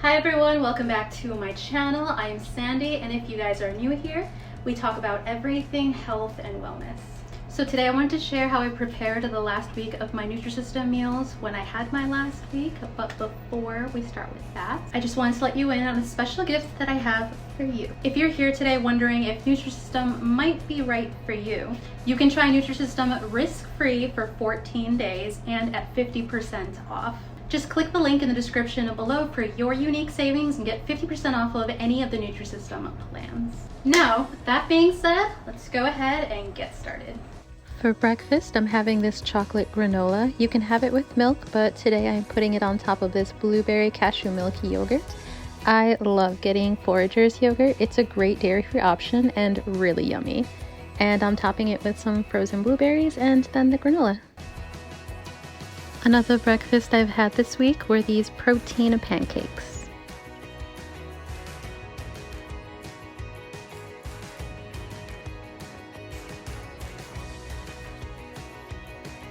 Hi everyone, welcome back to my channel. I am Sandy, and if you guys are new here, we talk about everything health and wellness. So today I wanted to share how I prepared the last week of my Nutrisystem meals when I had my last week, but before we start with that, I just wanted to let you in on a special gift that I have for you. If you're here today wondering if Nutrisystem might be right for you, you can try Nutrisystem risk-free for 14 days and at 50% off. Just click the link in the description below for your unique savings and get 50% off of any of the Nutrisystem plans. Now, that being said, let's go ahead and get started. For breakfast, I'm having this chocolate granola. You can have it with milk, but today I'm putting it on top of this blueberry cashew milk yogurt. I love getting Forager's yogurt. It's a great dairy-free option and really yummy. And I'm topping it with some frozen blueberries and then the granola. Another breakfast I've had this week were these protein pancakes.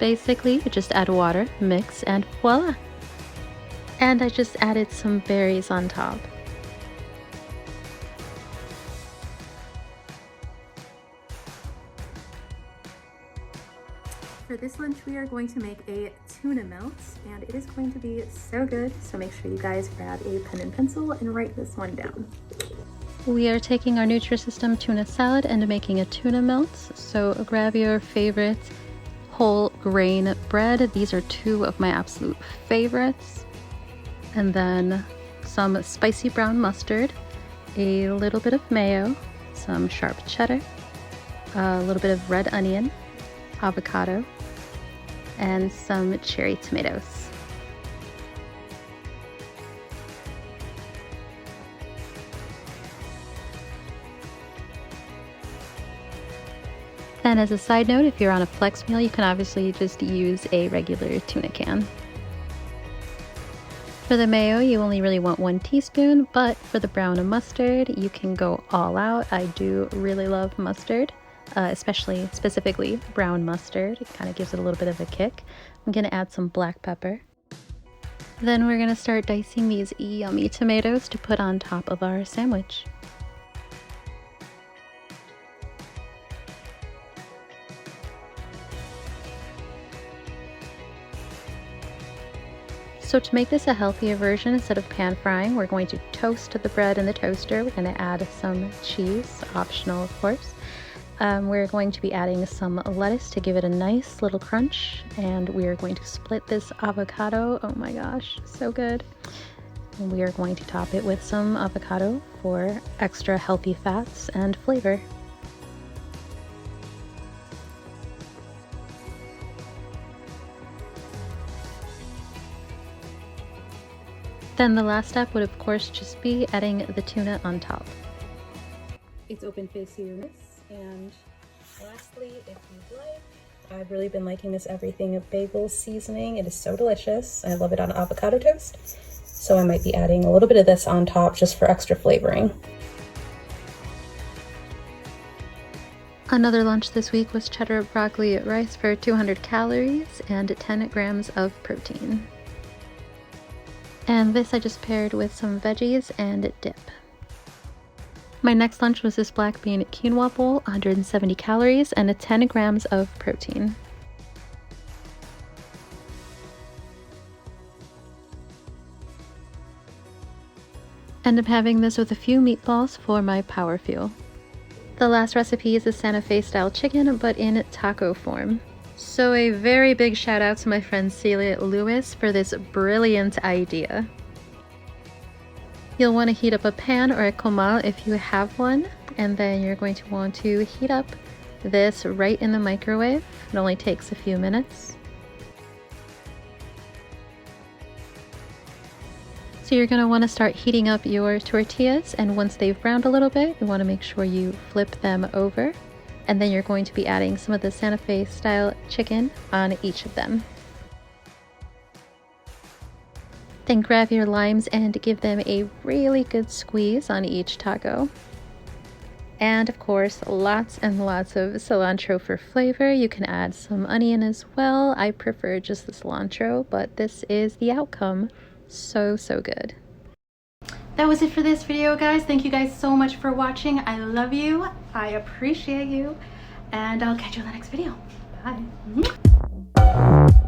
Basically, you just add water, mix, and voila! And I just added some berries on top. For this lunch, we are going to make a tuna melt, and it is going to be so good, so make sure you guys grab a pen and pencil and write this one down. We are taking our Nutrisystem tuna salad and making a tuna melt, so grab your favorite whole grain bread. These are two of my absolute favorites. And then some spicy brown mustard, a little bit of mayo, some sharp cheddar, a little bit of red onion, avocado, and some cherry tomatoes. And as a side note, if you're on a flex meal, you can obviously just use a regular tuna can. For the mayo, you only really want 1 teaspoon, but for the brown mustard, you can go all out. I do really love mustard. Specifically brown mustard. It kind of gives it a little bit of a kick. I'm going to add some black pepper. Then we're going to start dicing these yummy tomatoes to put on top of our sandwich. So to make this a healthier version, instead of pan frying, we're going to toast the bread in the toaster. We're going to add some cheese, optional of course. We're going to be adding some lettuce to give it a nice little crunch, and we are going to split this avocado. Oh my gosh, so good. And we are going to top it with some avocado for extra healthy fats and flavor. Then the last step would of course just be adding the tuna on top. It's open faciness. And lastly, if you'd like, I've really been liking this everything bagel seasoning. It is so delicious. I love it on avocado toast. So I might be adding a little bit of this on top just for extra flavoring. Another lunch this week was cheddar broccoli rice for 200 calories and 10 grams of protein. And this I just paired with some veggies and dip. My next lunch was this black bean quinoa bowl, 170 calories and 10 grams of protein. And I'm having this with a few meatballs for my power fuel. The last recipe is a Santa Fe style chicken, but in taco form. So a very big shout out to my friend Celia Lewis for this brilliant idea. You'll want to heat up a pan or a comal if you have one, and then you're going to want to heat up this right in the microwave. It only takes a few minutes. So you're going to want to start heating up your tortillas, and once they've browned a little bit, you want to make sure you flip them over, and then you're going to be adding some of the Santa Fe style chicken on each of them. Then grab your limes and give them a really good squeeze on each taco. And of course, lots and lots of cilantro for flavor. You can add some onion as well. I prefer just the cilantro, but this is the outcome. So good. that was it for this video, guys. Thank you guys so much for watching. I love you. I appreciate you. And I'll catch you in the next video. Bye.